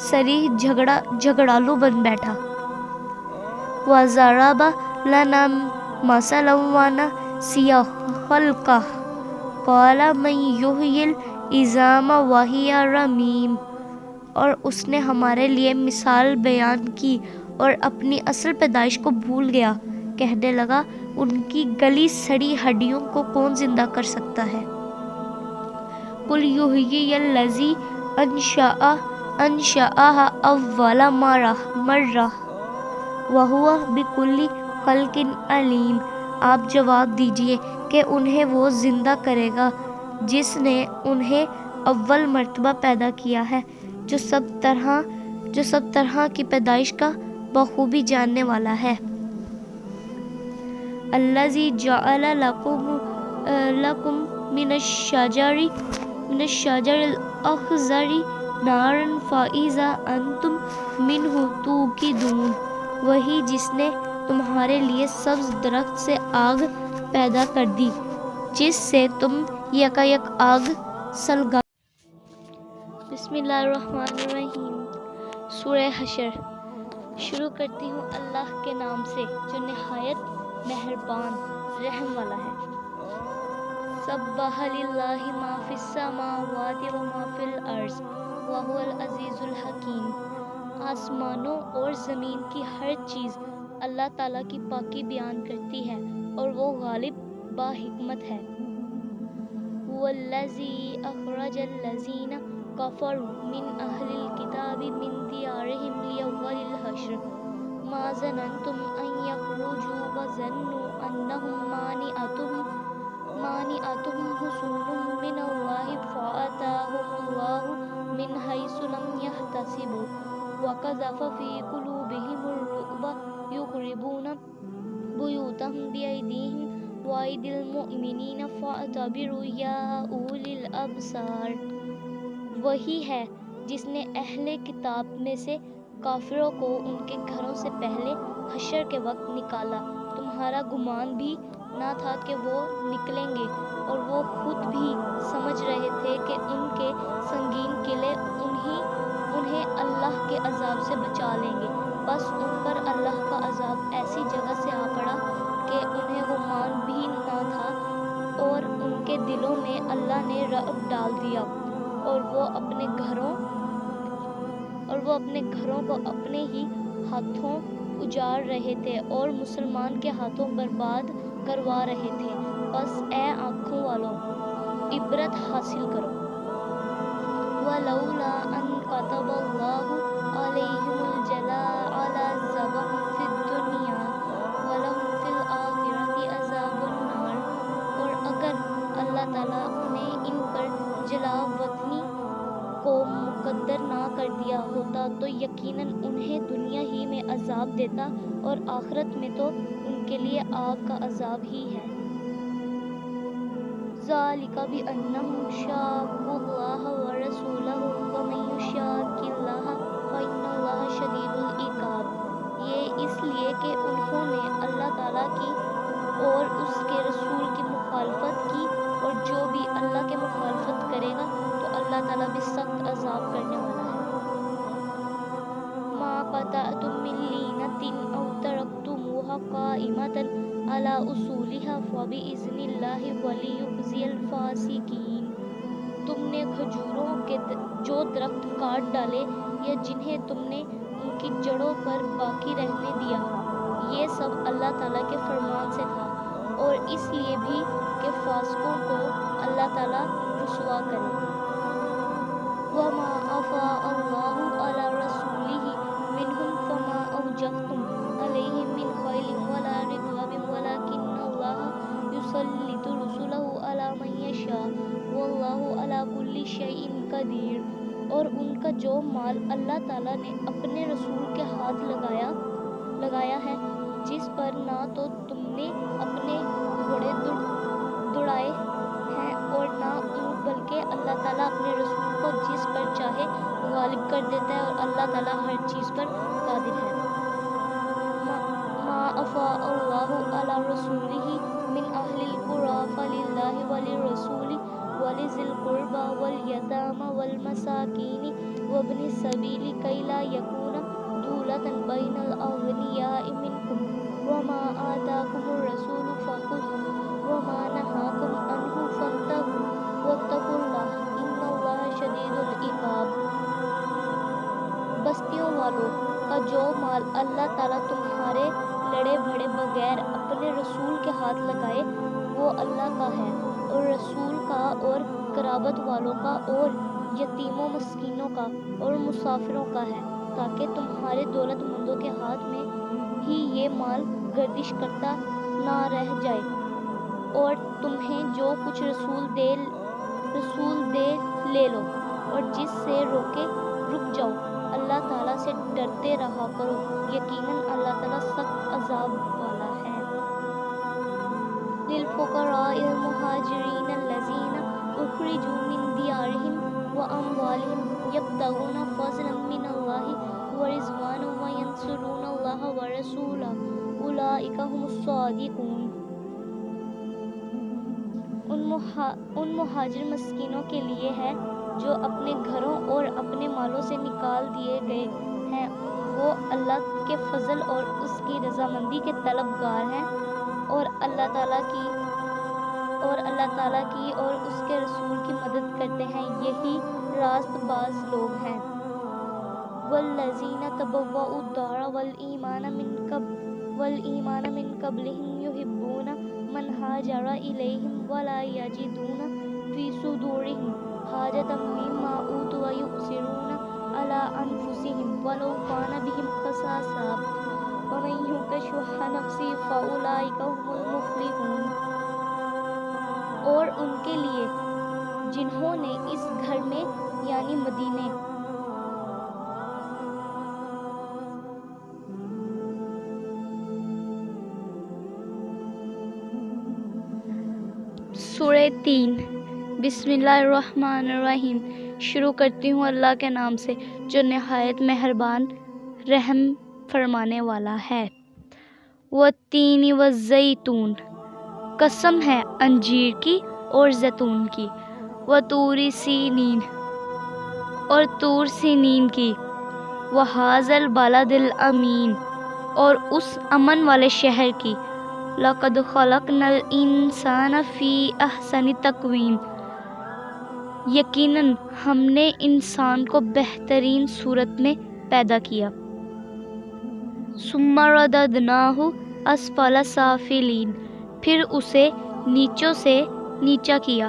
صریح جھگڑالو بن بیٹھا۔ وَضَرَبَ لَنَا مَثَلًا وَنَسِيَ خَلْقَهُ قَالَ مَن يُحْيِي الْعِظَامَ وَهِيَ رَمِيمٌ، اور اس نے ہمارے لیے مثال بیان کی اور اپنی اصل پیدائش کو بھول گیا، کہنے لگا ان کی گلی سڑی ہڈیوں کو کون زندہ کر سکتا ہے؟ قُلْ يُحْيِيهَا الَّذِي أَنشَأَهَا أَوَّلَ مَرَّةٍ وَهُوَ بِكُلِّ خَلْقٍ عَلِيمٌ۔ آپ جواب دیجئے کہ انہیں وہ زندہ کرے گا جس نے انہیں اول مرتبہ پیدا کیا ہے، جو سب طرح کی پیدائش کا بخوبی جاننے والا ہے۔ الَّذِي جَعَلَ لَكُم مِّنَ الشَّجَرِ الْأَخْضَرِ نَارًا فَإِذَا أَنتُم مِّنْهُ تُوقِدُونَ، وہی جس نے تمہارے لیے سبز درخت سے آگ پیدا کر دی جس سے تم یکایک آگ سلگا۔ بسم اللہ الرحمن الرحیم۔ سورہ حشر۔ شروع کرتی ہوں اللہ کے نام سے جو نہایت مہربان رحم والا ہے۔ سبح للہ ما فی السماوات و ما فی الارض وہو العزیز الحکیم۔ آسمانوں اور زمین کی ہر چیز اللہ تعالیٰ کی پاکی بیان کرتی ہے اور وہ غالب با حکمت ہے۔ والذی اخرج الذین کفروا من اہل الکتاب من دیارہم لیوم الحشر ما ظننتم ان یخرجوا وظنوا انہم مانعتهم حصونهم من اللہ فآتاهم اللہ من حیث لم یحتسبوا وقذف فی قلوبہم الرعب یخربون بیوتهم بأیدیہم وأیدی المؤمنین فاعتبروا یا اولی الابصار۔ وہی ہے جس نے اہل کتاب میں سے کافروں کو ان کے گھروں سے پہلے حشر کے وقت نکالا۔ تمہارا گمان بھی نہ تھا کہ وہ نکلیں گے، اور وہ خود بھی سمجھ رہے تھے کہ ان کے سنگین قلعے انہیں اللہ کے عذاب سے بچا لیں گے، بس ان پر اللہ کا عذاب ایسی جگہ سے آ پڑا کہ انہیں گمان بھی نہ تھا، اور ان کے دلوں میں اللہ نے رعب ڈال دیا، اور وہ اپنے گھروں کو اپنے ہی ہاتھوں اجاڑ رہے تھے اور مسلمان کے ہاتھوں برباد کروا رہے تھے۔ بس اے آنکھوں والو، عبرت حاصل کرو۔ وَلَوْلَا أَن كَتَبَ اللَّهُ عَلَيْهِمُ الْجَلَاءَ لَعَذَّبَهُمْ فِي الدُّنْيَا وَلَهُمْ فِي الْآخِرَةِ عَذَابُ النَّارِ، اور اگر اللہ تعالیٰ نے ان پر جلا وطنی کو مقدر نہ کر دیا ہوتا تو یقیناً انہیں دنیا ہی میں عذاب دیتا، اور آخرت میں تو ان کے لیے آگ کا عذاب ہی ہے۔ ذَلِكَ بِأَنَّهُمْ شَاقُّوا اللَّهَ وَرَسُولَهُ وَمَن يُشَاقِّ اللَّهَ فَإِنَّ اللَّهَ شَدِيدُ الْعِقَابِ۔ یہ اس لیے کہ انہوں نے اللہ تعالیٰ کی اور اس کے رسول کی مخالفت کی، اور جو بھی اللہ کے مخالفت کرے گا تو اللہ تعالیٰ بھی سخت عذاب کرنے والا ہے۔ مَا قَطَعْتُم مِّن لِّینَةٍ أَوْ تَرَكْتُمُوهَا قَائِمَةً عَلَىٰ أُصُولِهَا فَبِإِذْنِ اللَّهِ وَلِيُخْزِيَ الْفَاسِقِينَ۔ تم نے کھجوروں کے جو درخت کاٹ ڈالے یا جنہیں تم نے ان کی جڑوں پر باقی رہنے دیا، یہ سب اللہ تعالیٰ کے فرمان سے تھا، اور اس لیے بھی کہ فاسقوں کو اللہ تعالیٰ رسوا کرے۔ وَمَا أَفَاءَ اللَّهُ عَلَىٰ رَسُولِهِ مِنْهُمْ فَمَا أَوْجَفْتُمْ عَلَيْهِ مِنْ خَيْلٍ وَلَا رِكَابٍ وَلَٰكِنَّ اللَّهَ يُسَلِّطُ رُسُلَهُ عَلَىٰ مَن يَشَاءُ وَاللَّهُ عَلَىٰ كُلِّ شَيْءٍ قَدِيرٌ۔ اور ان کا جو مال اللہ تعالیٰ نے اپنے رسول کے ہاتھ لگایا ہے، جس پر نہ تو تم نے اپنے گھوڑے دوڑائے ہیں اور نہ اونٹ، بلکہ اللہ تعالیٰ اپنے رسول کو جس پر چاہے غالب کر دیتا ہے، اور اللہ تعالیٰ ہر چیز پر قادر ہے۔ مَا أَفَاءَ اللَّهُ عَلَىٰ رَسُولِهِ مِنْ أَهْلِ الْقُرَىٰ فَلِلَّهِ وَلِلرَّسُولِ وَلِذِي الْقُرْبَى وَالْيَتَامَى وَالْمَسَاكِينِ وَابْنِ السَّبِيلِ كَيْ لَا يَكُونَ دُولَةً بَيْنَ الْأَغْنِيَاءِ مِنكُمْ وَمَا آتَاكُمُ الرَّسُولُ فَخُذُوهُ وَمَا نَهَاكُمْ عَنْهُ فَانتَهُوا وَاتَّقُوا اللَّهَ إِنَّ اللَّهَ شَدِيدُ الْعِقَابِ۔ بستیوں والوں کا جو مال اللہ تعالیٰ تمہارے لڑے بھڑے بغیر اپنے رسول کے ہاتھ لگائے وہ اللہ کا ہے اور رسول کا اور قرابت والوں کا اور یتیموں مسکینوں کا اور مسافروں کا ہے تاکہ تمہارے دولت مندوں کے ہاتھ میں ہی یہ مال گردش کرتا نہ رہ جائے اور تمہیں جو کچھ رسول دے لے لو اور جس سے روکے رک جاؤ اللہ تعالیٰ سے ڈرتے رہا کرو یقیناً اللہ تعالیٰ سخت عذاب والا ہے۔ للفقراء المہاجرین الذین اخرجوا من دیارہم واموالہم یبتغون فضلا من اللہ ورضوانا وینصرون اللہ ورسولہ اولئک هم الصادقون۔ ان مہاجر مسکینوں کے لیے ہے جو اپنے گھروں اور اپنے مالوں سے نکال دیے گئے ہیں وہ اللہ کے فضل اور اس کی رضامندی کے طلبگار ہیں اور اللہ تعالیٰ کی اور اس کے رسول کی مدد کرتے ہیں یہی راست باز لوگ ہیں۔ والذین تبوؤوا الدار والایمان من قبلہم یحبون من ہاجر الیہم ولا یجدون فی صدورہم حاجۃ مما اوتوا ویؤثرون علی انفسہم ولو کان بہم خصاصۃ ومن یوق شح نفسہ فاولئک ھم المفلحون۔ اور ان کے لیے جنہوں نے اس گھر میں یعنی مدینے سورہ 3 بسم اللہ الرحمن الرحیم۔ شروع کرتی ہوں اللہ کے نام سے جو نہایت مہربان رحم فرمانے والا ہے۔ والتین والزیتون قسم ہے انجیر کی اور زیتون کی۔ وطور سینین اور طور سینین کی۔ وہذا البلد الامین اور اس امن والے شہر کی۔ لقد خلقنا الانسان فی احسن تقویم یقیناً ہم نے انسان کو بہترین صورت میں پیدا کیا۔ ثم رددناہ اسفل سافلین پھر اسے نیچوں سے نیچا کیا۔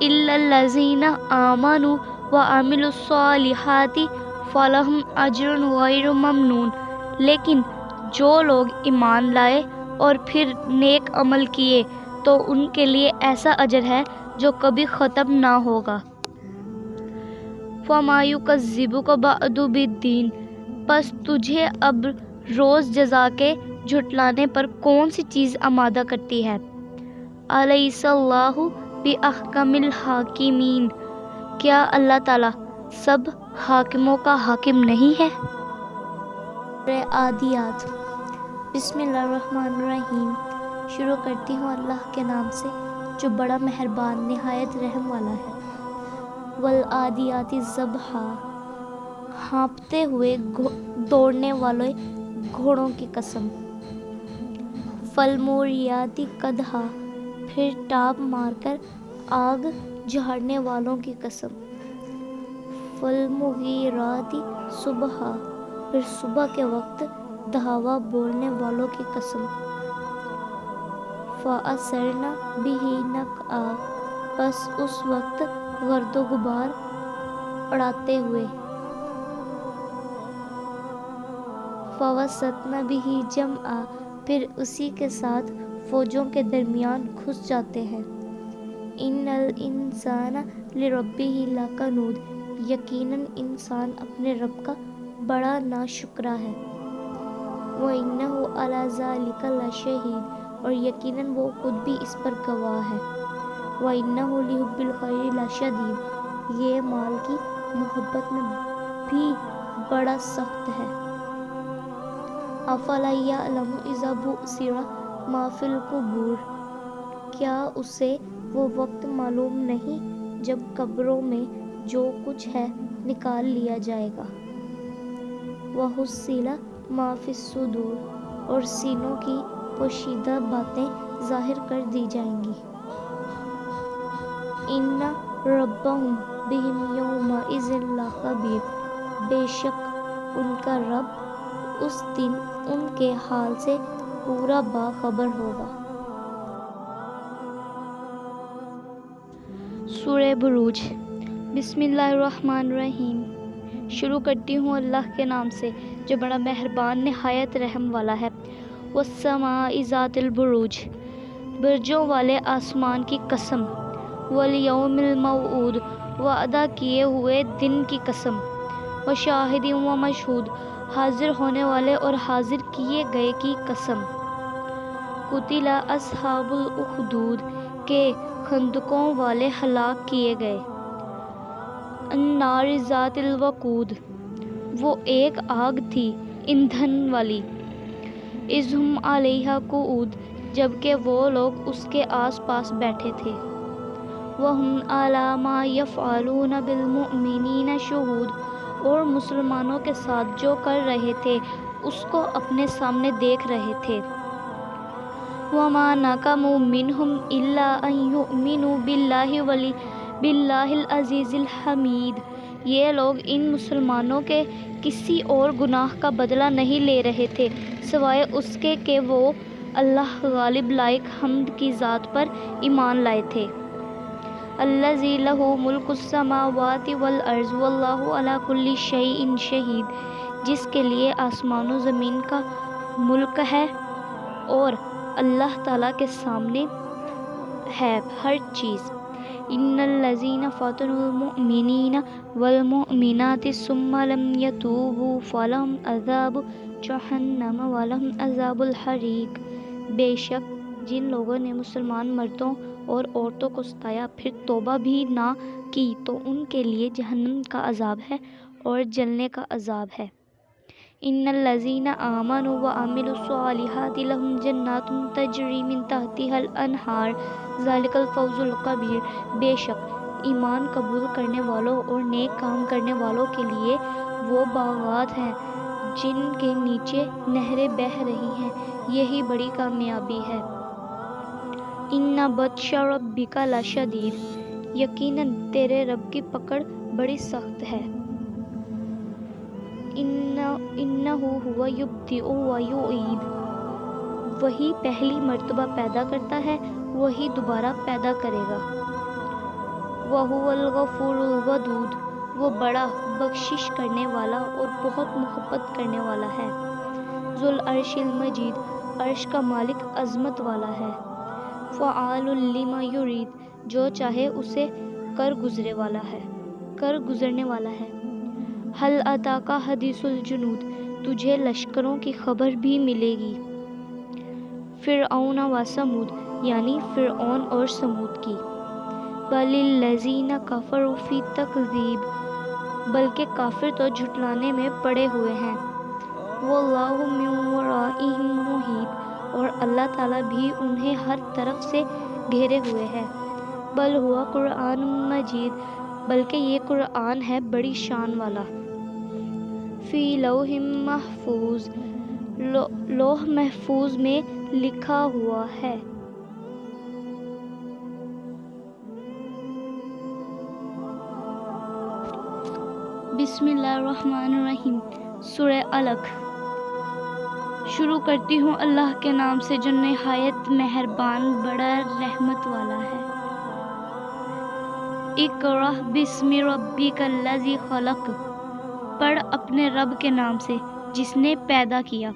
الا الذین آمنوا وعملوا الصالحات فلہم اجر غیر ممنون لیکن جو لوگ ایمان لائے اور پھر نیک عمل کیے تو ان کے لیے ایسا اجر ہے جو کبھی ختم نہ ہوگا۔ فما یکذبک بعد بالدین پس تجھے اب روز جزا کے جھٹلانے پر کون سی چیز آمادہ کرتی ہے۔ الیس اللہ باحکم الحاکمین کیا اللہ تعالیٰ سب حاکموں کا حاکم نہیں ہے۔ عادیات بسم اللہ الرحمن الرحیم۔ شروع کرتی ہوں اللہ کے نام سے جو بڑا مہربان نہایت رحم والا ہے۔ والعادیات ضبحا ہانپتے ہوئے دوڑنے والے گھوڑوں کی قسم۔ فالموریات قدحا پھر ٹاپ مار کر آگ جھاڑنے والوں کی قسم۔ فالمغیرات صبحا پھر صبح کے وقت دھاوا بولنے والوں کی قسم۔ فَأَثَرْنَ بِهِ نَقْعًا پس اس وقت گرد و غبار اڑاتے ہوئے۔ فَوَسَطْنَ بِهِ جَمْعًا پھر اسی کے ساتھ فوجوں کے درمیان گھس جاتے ہیں۔ إِنَّ الْإِنسَانَ لِرَبِّهِ لَكَنُودٌ یقیناً انسان اپنے رب کا بڑا ناشکرا ہے۔ وَإِنَّهُ عَلَى ذَلِكَ لَشَهِيدٌ اور یقیناً وہ خود بھی اس پر گواہ ہے۔ وَإِنَّهُ لِحُبِّ الْخَيْرِ لَشَدِيدٌ یہ مال کی محبت میں بھی بڑا سخت ہے۔ أَفَلَا يَعْلَمُ إِذَا بُعْثِرَ مَا فِي الْقُبُورِ کیا اسے وہ وقت معلوم نہیں جب قبروں میں جو کچھ ہے نکال لیا جائے گا۔ وَحُصِّلَ مَا فِي الصُّدُورِ اور سینوں کی پوشیدہ باتیں ظاہر کر دی جائیں گی۔ إِنَّ رَبَّهُم بِهِمْ يَوْمَئِذٍ لَخَبِيرٌ بے شک ان کا رب اس دن ان کے حال سے پورا باخبر ہوگا۔ سورہ بروج۔ بسم اللہ الرحمن الرحیم۔ شروع کرتی ہوں اللہ کے نام سے جو بڑا مہربان نہایت رحم والا ہے۔ والسماء ذات البروج، برجوں والے آسمان کی قسم۔ والیوم الموعود، وعدہ کیے ہوئے دن کی قسم۔ وشاہد و مشہود، حاضر ہونے والے اور حاضر کیے گئے کی قسم۔ قتل اصحاب الاخدود، کہ خندقوں والے ہلاک کیے گئے۔ النار ذات الوقود، وہ ایک آگ تھی ایندھن والی۔ اذ ہم علیہا قعود، جبکہ وہ لوگ اس کے آس پاس بیٹھے تھے۔ وہم علی ما یفعلون بالمؤمنین شہود، اور مسلمانوں کے ساتھ جو کر رہے تھے اس کو اپنے سامنے دیکھ رہے تھے۔ وما نقموا منہم الا ان یؤمنوا باللہ العزیز الحمید، یہ لوگ ان مسلمانوں کے کسی اور گناہ کا بدلہ نہیں لے رہے تھے سوائے اس کے کہ وہ اللہ غالب لائق حمد کی ذات پر ایمان لائے تھے۔ الذی لہ ملک السماوات والارض واللہ علی کل شیء شہید، جس کے لیے آسمان و زمین کا ملک ہے اور اللہ تعالیٰ کے سامنے ہے ہر چیز۔ ان الذین فتنوا المؤمنین والمؤمنات ثم لم یتوبوا فلہم عذاب جہنم ولہم عذاب الحریق، بے شک جن لوگوں نے مسلمان مردوں اور عورتوں کو ستایا پھر توبہ بھی نہ کی تو ان کے لیے جہنم کا عذاب ہے اور جلنے کا عذاب ہے۔ ان الذین آمنوا وعملوا الصالحات لہم جنات تجری من تحتها الانہار ذلک الفوز الکبیر، بے شک ایمان قبول کرنے والوں اور نیک کام کرنے والوں کے لیے وہ باغات ہیں جن کے نیچے نہریں بہہ رہی ہیں، یہی بڑی کامیابی ہے۔ ان بطش ربک لشدید، یقیناً تیرے رب کی پکڑ بڑی سخت ہے۔ انہ هو یبدئ ویعید، وہی پہلی مرتبہ پیدا کرتا ہے وہی دوبارہ پیدا کرے گا۔ وہو الغفور الودود، وہ بڑا بخشش کرنے والا اور بہت محبت کرنے والا ہے۔ ذو العرش المجید، عرش کا مالک عظمت والا ہے۔ فعال لما یرید، جو چاہے اسے کر گزرنے والا ہے۔ حل اتاک حدیث الجنود، تجھے لشکروں کی خبر بھی ملے گی۔ فرعون و ثمود، یعنی فرعون اور ثمود کی۔ بل الذین کفروا فی تکذیب، بلکہ کافر تو جھٹلانے میں پڑے ہوئے ہیں۔ واللہ من ورائہم محیط، اور اللہ تعالیٰ بھی انہیں ہر طرف سے گھیرے ہوئے ہے۔ بل ہوا قرآن مجید، بلکہ یہ قرآن ہے بڑی شان والا۔ فی لوح محفوظ، لوح محفوظ میں لکھا ہوا ہے۔ بسم اللہ الرحمن الرحیم۔ سورہ علق۔ شروع کرتی ہوں اللہ کے نام سے جو نہایت مہربان بڑا رحمت والا ہے۔ اقرأ بسم ربک الذی خلق، پڑھ اپنے رب کے نام سے جس نے پیدا کیا۔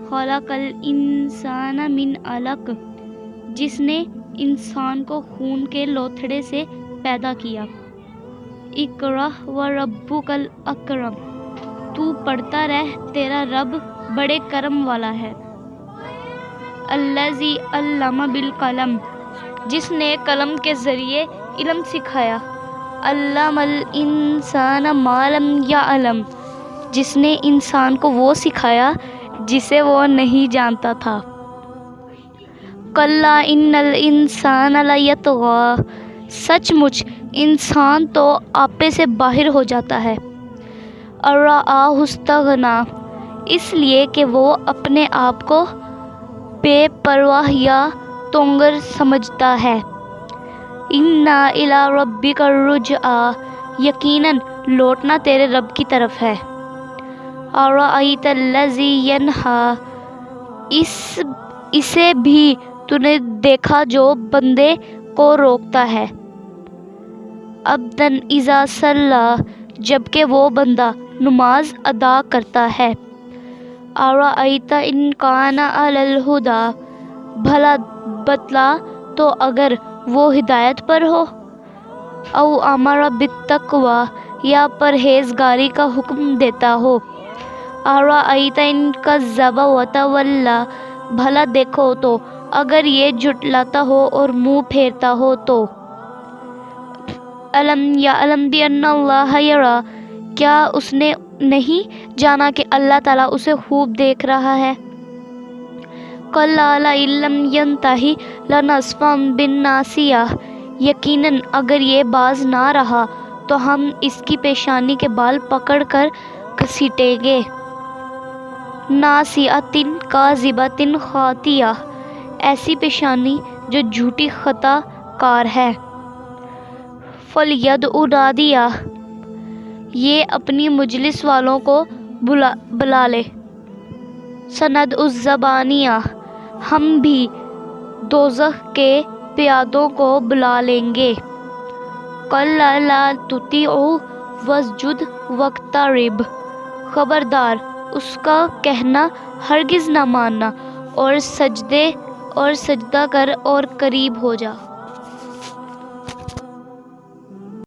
خلق الانسان من علق، جس نے انسان کو خون کے لوتھڑے سے پیدا کیا۔ اقرأ وربک الاکرم، تو پڑھتا رہ تیرا رب بڑے کرم والا ہے۔ الذی علم بالقلم، جس نے قلم کے ذریعے علم سکھایا۔ علم الانسان ما لم یعلم، جس نے انسان کو وہ سکھایا جسے وہ نہیں جانتا تھا۔ کلا ان الانسان لیطغی، سچ مچ انسان تو آپے سے باہر ہو جاتا ہے، ارآہ استغنی، اس لیے کہ وہ اپنے آپ کو بے پرواہ یا تونگر سمجھتا ہے، ان الی ربک الرجعی، یقیناً لوٹنا تیرے رب کی طرف ہے، ارأیت الذی ینہی، اسے بھی تو نے دیکھا جو بندے کو روکتا ہے، عبداً اذا صلی، جبکہ وہ بندہ نماز ادا کرتا ہے، ارأیت ان کان علی الہدی، بھلا بتلا تو اگر وہ ہدایت پر ہو، او امر بالتقوی، یا پرہیزگاری کا حکم دیتا ہو، ارأیت ان کذب وتولی، بھلا دیکھو تو اگر یہ جھٹلاتا ہو اور منہ پھیرتا ہو تو، الم یعلم بان اللہ یری، کیا اس نے نہیں جانا کہ اللہ تعالیٰ اسے خوب دیکھ رہا ہے، کلا لئن لم ینتہی لنصفا بالناصیہ، یقیناً اگر یہ باز نہ رہا تو ہم اس کی پیشانی کے بال پکڑ کر گھسیٹیں گے، ناصیۃ کاذبۃ خاطئہ، ایسی پیشانی جو جھوٹی خطا کار ہے، فلیدع نادیہ، یہ اپنی مجلس والوں کو بلا لے، سندع الزبانیہ، ہم بھی دوزخ کے پیادوں کو بلا لیں گے، کلا لا تطیعہ واسجد واقترب، خبردار اس کا کہنا ہرگز نہ ماننا، اور سجدہ کر اور قریب ہو جا۔